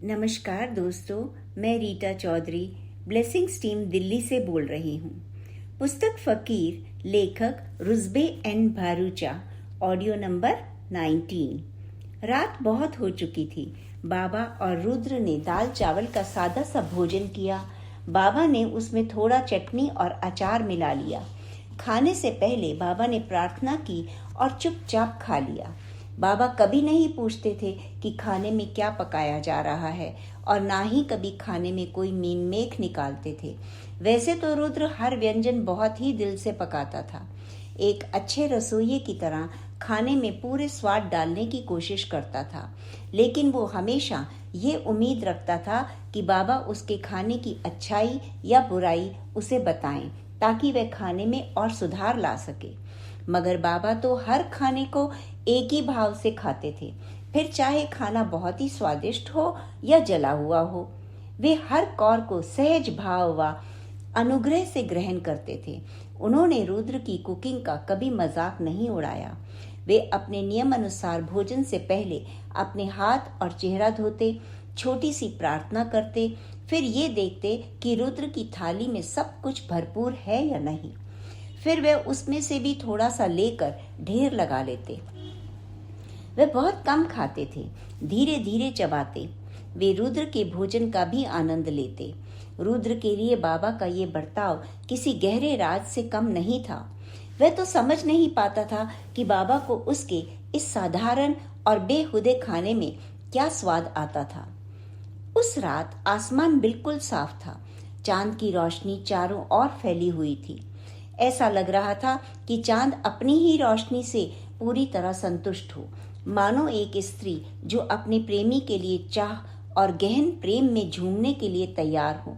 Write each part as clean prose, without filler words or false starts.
नमस्कार दोस्तों, मैं रीटा चौधरी ब्लेसिंग्स टीम दिल्ली से बोल रही हूँ। पुस्तक फकीर, लेखक रुज़बे एन भारूचा, ऑडियो नंबर 19। रात बहुत हो चुकी थी। बाबा और रुद्र ने दाल चावल का सादा सा भोजन किया। बाबा ने उसमें थोड़ा चटनी और अचार मिला लिया। खाने से पहले बाबा ने प्रार्थना की और चुपचाप खा लिया। बाबा कभी नहीं पूछते थे कि खाने में क्या पकाया जा रहा है और ना ही कभी खाने में कोई मीन मेख निकालते थे। वैसे तो रुद्र हर व्यंजन बहुत ही दिल से पकाता था। एक अच्छे रसोइये की तरह खाने में पूरे स्वाद डालने की कोशिश करता था, लेकिन वो हमेशा ये उम्मीद रखता था कि बाबा उसके खाने की अच्छाई या बुराई उसे बताएं ताकि वह खाने में और सुधार ला सके। मगर बाबा तो हर खाने को एक ही भाव से खाते थे, फिर चाहे खाना बहुत ही स्वादिष्ट हो या जला हुआ हो। वे हर कौर को सहज भाव व अनुग्रह से ग्रहण करते थे। उन्होंने रुद्र की कुकिंग का कभी मजाक नहीं उड़ाया। वे अपने नियम अनुसार भोजन से पहले अपने हाथ और चेहरा धोते, छोटी सी प्रार्थना करते, फिर ये देखते कि रुद्र की थाली में सब कुछ भरपूर है या नहीं। फिर वे उसमें से भी थोड़ा सा लेकर ढेर लगा लेते। वे बहुत कम खाते थे, धीरे धीरे चबाते। वे रुद्र के भोजन का भी आनंद लेते। रुद्र के लिए बाबा का ये बर्ताव किसी गहरे राज से कम नहीं था। वह तो समझ नहीं पाता था कि बाबा को उसके इस साधारण और बेहुदे खाने में क्या स्वाद आता था। उस रात आसमान बिल्कुल साफ था। चांद की रोशनी चारों ओर फैली हुई थी। ऐसा लग रहा था कि चांद अपनी ही रोशनी से पूरी तरह संतुष्ट हो, मानो एक स्त्री जो अपने प्रेमी के लिए चाह और गहन प्रेम में झूमने के लिए तैयार हो।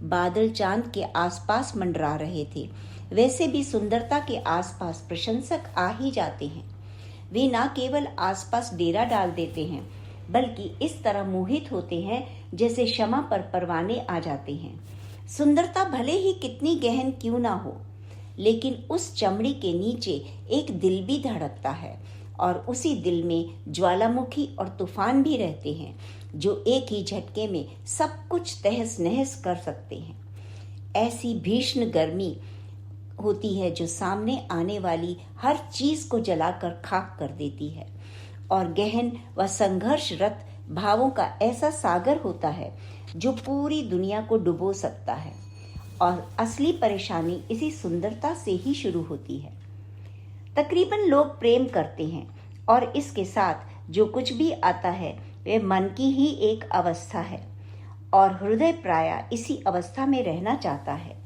बादल चांद के आसपास मंडरा रहे थे। वैसे भी सुंदरता के आसपास प्रशंसक आ ही जाते हैं। वे न केवल आसपास डेरा डाल देते हैं, बल्कि इस तरह मोहित होते हैं जैसे शमा पर परवाने आ जाते हैं। सुंदरता भले ही कितनी गहन क्यों ना हो, लेकिन उस चमड़ी के नीचे एक दिल भी धड़कता है, और उसी दिल में ज्वालामुखी और तूफान भी रहते हैं जो एक ही झटके में सब कुछ तहस नहस कर सकते हैं। ऐसी भीषण गर्मी होती है जो सामने आने वाली हर चीज को जलाकर खाक कर देती है, और गहन व संघर्षरत भावों का ऐसा सागर होता है जो पूरी दुनिया को डुबो सकता है। और असली परेशानी इसी सुंदरता से ही शुरू होती है। तकरीबन लोग प्रेम करते हैं, और इसके साथ जो कुछ भी आता है वह मन की ही एक अवस्था है, और हृदय प्रायः इसी अवस्था में रहना चाहता है।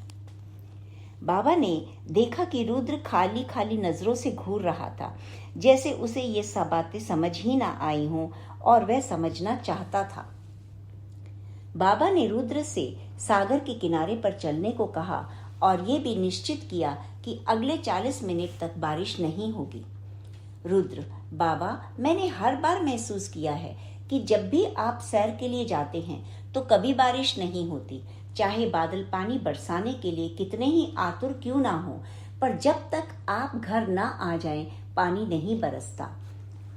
बाबा ने देखा कि रुद्र खाली खाली नजरों से घूर रहा था, जैसे उसे ये सब बातें समझ ही ना आई हों और वह समझना चाहता था। बाबा ने रुद्र से सागर के किनारे पर चलने को कहा और ये भी निश्चित किया कि अगले 40 मिनट तक बारिश नहीं होगी। रुद्र: बाबा, मैंने हर बार महसूस किया है कि जब भी आप सैर के लिए जाते हैं तो कभी बारिश नहीं होती, चाहे बादल पानी बरसाने के लिए कितने ही आतुर क्यों ना हो, पर जब तक आप घर ना आ जाएं पानी नहीं बरसता।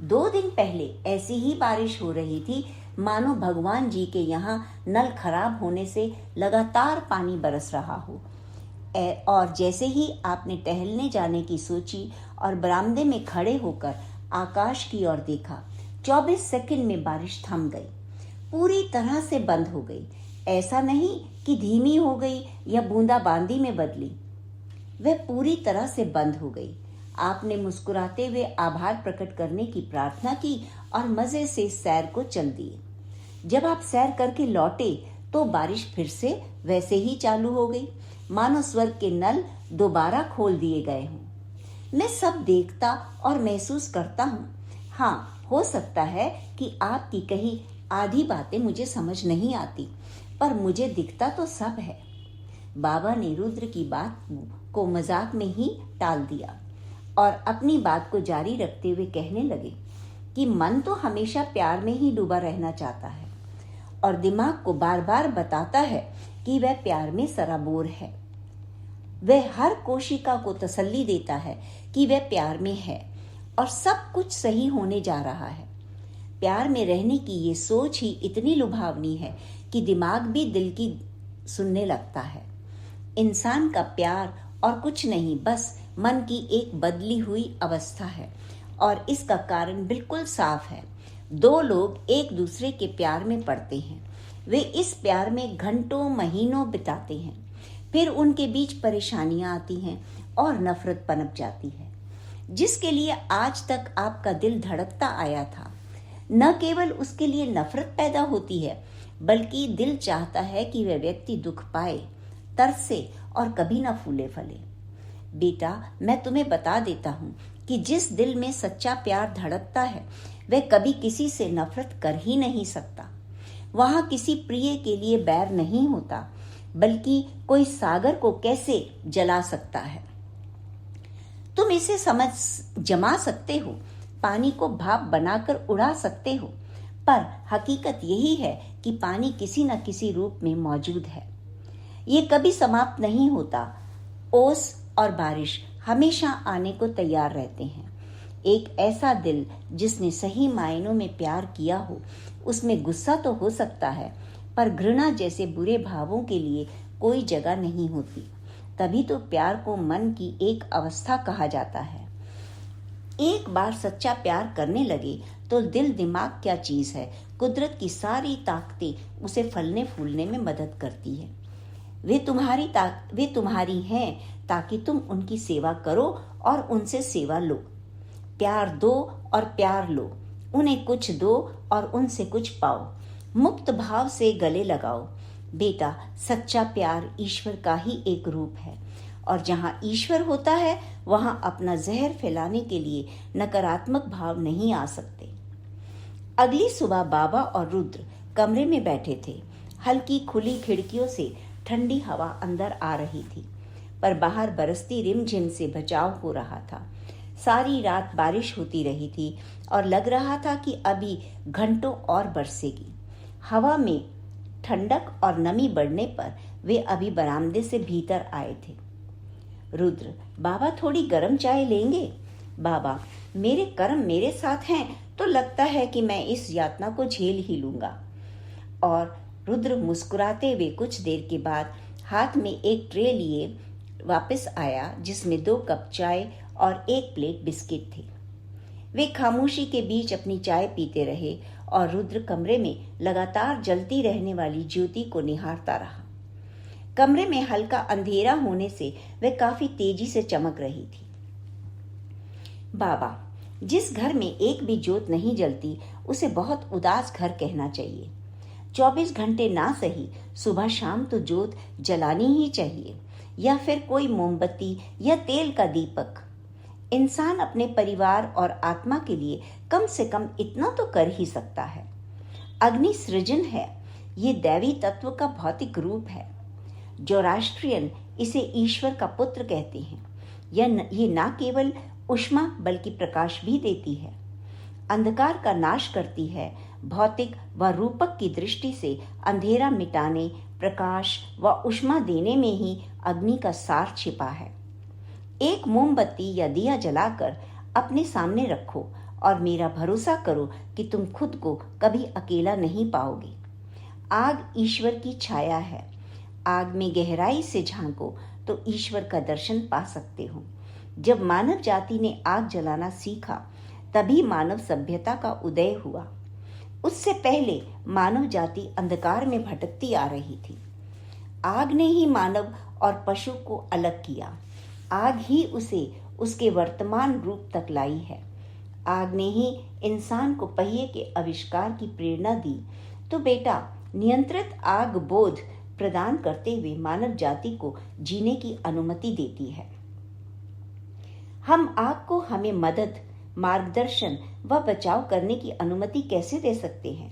2 दिन पहले ऐसी ही बारिश हो रही थी, मानो भगवान जी के यहाँ नल खराब होने से लगातार पानी बरस रहा हो। और जैसे ही आपने टहलने जाने की सोची और बरामदे में खड़े होकर आकाश की ओर देखा, 24 सेकंड में बारिश थम गई, पूरी तरह से बंद हो गई। ऐसा नहीं कि धीमी हो गई या बूंदाबांदी में बदली, वह पूरी तरह से बंद हो गई। आपने मुस्कुराते हुए आभार प्रकट करने की प्रार्थना की और मजे से सैर को चल दिए। जब आप सैर करके लौटे तो बारिश फिर से वैसे ही चालू हो गई, मानो स्वर्ग के नल दोबारा खोल दिए गए हों। मैं सब देखता और महसूस करता हूँ। हाँ, हो सकता है कि आपकी कही आधी बातें मुझे समझ नहीं आती, पर मुझे दिखता तो सब है। बाबा ने रुद्र की बात को मजाक में ही टाल दिया और अपनी बात को जारी रखते हुए कहने लगे कि मन तो हमेशा प्यार में ही डूबा रहना चाहता है, और दिमाग को बार बार बताता है कि वह प्यार में सराबोर है। वह हर कोशिका को तसल्ली देता है कि वह प्यार में है और सब कुछ सही होने जा रहा है। प्यार में रहने की ये सोच ही इतनी लुभावनी है कि दिमाग भी दिल की सुनने लगता है। इंसान का प्यार और कुछ नहीं, बस मन की एक बदली हुई अवस्था है और इसका कारण बिल्कुल साफ है। दो लोग एक दूसरे के प्यार में पड़ते हैं, वे इस प्यार में घंटों महीनों बिताते हैं, फिर उनके बीच परेशानियां आती हैं और नफरत पनप जाती है। जिसके लिए आज तक आपका दिल धड़कता आया था, न केवल उसके लिए नफरत पैदा होती है, बल्कि दिल चाहता है कि वह व्यक्ति दुख पाए, तरसे और कभी न फूले फले। बेटा, मैं तुम्हें बता देता हूँ कि जिस दिल में सच्चा प्यार धड़कता है, वह कभी किसी से नफरत कर ही नहीं सकता। वहां किसी प्रिय के लिए बैर नहीं होता, बल्कि कोई सागर को कैसे जला सकता है। तुम इसे जमा सकते हो, पानी को भाप बनाकर उड़ा सकते हो, पर हकीकत यही है कि पानी किसी न किसी रूप में मौजूद है। ये कभी समाप्त नहीं होता। ओस और बारिश हमेशा आने को तैयार रहते हैं। एक ऐसा दिल जिसने सही मायनों में प्यार किया हो, उसमें गुस्सा तो हो सकता है, पर घृणा जैसे बुरे भावों के लिए कोई जगह नहीं होती। तभी तो प्यार को मन की एक अवस्था कहा जाता है। एक बार सच्चा प्यार करने लगे तो दिल दिमाग क्या चीज है, कुदरत की सारी ताकतें उसे फलने फूलने में मदद करती है। वे तुम्हारी हैं ताकि तुम उनकी सेवा करो और उनसे सेवा लो। प्यार दो और प्यार लो, उन्हें कुछ दो और उनसे कुछ पाओ। मुक्त भाव से गले लगाओ। बेटा, सच्चा प्यार ईश्वर का ही एक रूप है और जहाँ ईश्वर होता है वहाँ अपना जहर फैलाने के लिए नकारात्मक भाव नहीं आ सकते। अगली सुबह बाबा और रुद्र कमरे में बैठे थे। हल्की खुली खिड़कियों से ठंडी हवा अंदर आ रही थी, पर बाहर बरसती रिमझिम से बचाव हो रहा था। सारी रात बारिश होती रही थी और लग रहा था कि अभी घंटों और बरसेगी। हवा में ठंडक और नमी बढ़ने पर वे अभी बरामदे से भीतर आए थे। रुद्र, बाबा थोड़ी गर्म चाय लेंगे? बाबा, मेरे कर्म मेरे साथ हैं तो लगता है कि मैं इस यातना को झेल ही लूंगा। और रुद्र मुस्कुराते हुए कुछ देर के बाद हाथ में एक ट्रे लिए वापस आया, जिसमें 2 कप चाय और 1 प्लेट बिस्किट थे। वे खामोशी के बीच अपनी चाय पीते रहे और रुद्र कमरे में लगातार जलती रहने वाली ज्योति को निहारता रहा। कमरे में हल्का अंधेरा होने से वह काफी तेजी से चमक रही थी। बाबा, जिस घर में एक भी ज्योत नहीं जलती उसे बहुत उदास घर कहना चाहिए। 24 घंटे ना सही, सुबह शाम तो ज्योत जलानी ही चाहिए, या फिर कोई मोमबत्ती या तेल का दीपक। इंसान अपने परिवार और आत्मा के लिए कम से कम इतना तो कर ही सकता है। अग्नि सृजन है, ये दैवी तत्व का भौतिक रूप है। जोराष्ट्रियन इसे ईश्वर का पुत्र कहते हैं। ये ना केवल ऊष्मा बल्कि प्रकाश भी देती है, अंधकार का नाश करती है। भौतिक व रूपक की दृष्टि से अंधेरा मिटाने, प्रकाश व ऊष्मा देने में ही अग्नि का सार छिपा है। एक मोमबत्ती या दिया जलाकर अपने सामने रखो और मेरा भरोसा करो कि तुम खुद को कभी अकेला नहीं पाओगे। आग ईश्वर की छाया है। आग में गहराई से झांको तो ईश्वर का दर्शन पा सकते हो। जब मानव जाति ने आग जलाना सीखा, तभी मानव सभ्यता का उदय हुआ। उससे पहले मानव जाति अंधकार में भटकती आ रही थी। आग ने ही मानव और पशु को अलग किया। आग ही उसे उसके वर्तमान रूप तक लाई है। आग ने ही इंसान को पहिए के आविष्कार की प्रेरणा दी। तो बेटा, नियंत्रित आग बोध प्रदान करते हुए मानव जाति को जीने की अनुमति देती है। हम आग को हमें मदद, मार्गदर्शन व बचाव करने की अनुमति कैसे दे सकते हैं?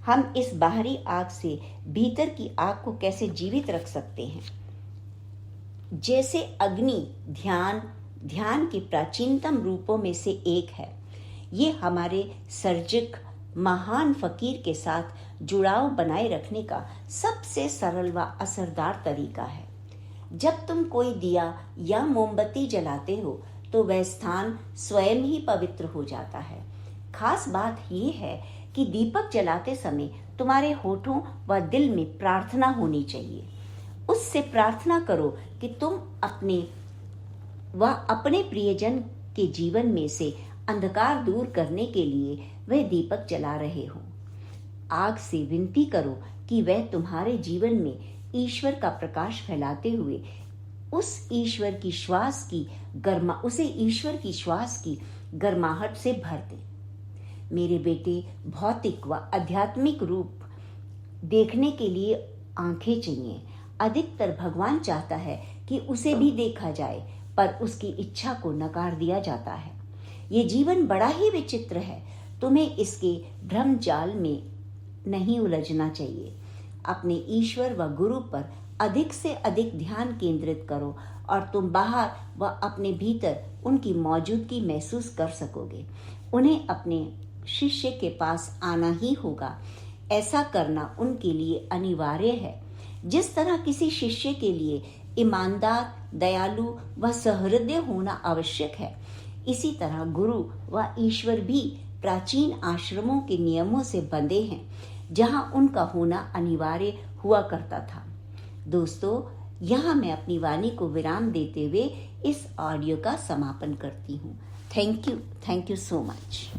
हम इस बाहरी आग से भीतर की आग को कैसे जीवित रख सकते हैं? जैसे अग्नि ध्यान के प्राचीनतम रूपों में से एक है। ये हमारे सर्जक महान फकीर के साथ जुड़ाव बनाए रखने का सबसे सरल व असरदार तरीका है। जब तुम कोई दिया या मोमबत्ती जलाते हो तो वह स्थान स्वयं ही पवित्र हो जाता है। खास बात यह है कि दीपक जलाते समय तुम्हारे होठों व दिल में प्रार्थना होनी चाहिए। उससे प्रार्थना करो कि तुम अपने प्रियजन के जीवन में से अंधकार दूर करने के लिए वह दीपक जला रहे हो। आग से विनती करो कि वह तुम्हारे जीवन में ईश्वर का प्रकाश फैलाते हुए उसे ईश्वर की श्वास की गर्माहट से भर दे। मेरे बेटे, भौतिक व आध्यात्मिक रूप देखने के लिए आंखें चाहिए। अधिकतर भगवान चाहता है कि उसे भी देखा जाए, पर उसकी इच्छा को नकार दिया जाता है। ये जीवन बड़ा ही विचित्र है। तुम्हें इसके भ्रम जाल में नहीं उलझना चाहिए। अपने ईश्वर व गुरु पर अधिक से अधिक ध्यान केंद्रित करो और तुम बाहर व अपने भीतर उनकी मौजूदगी महसूस कर सकोगे। उन्हें अपने शिष्य के पास आना ही होगा। ऐसा करना उनके लिए अनिवार्य है। जिस तरह किसी शिष्य के लिए ईमानदार, दयालु व सहृदय होना आवश्यक है, इसी तरह गुरु व ईश्वर भी प्राचीन आश्रमों के नियमों से बंधे हैं, जहां उनका होना अनिवार्य हुआ करता था। दोस्तों, यहाँ मैं अपनी वाणी को विराम देते हुए इस ऑडियो का समापन करती हूँ। Thank you so much.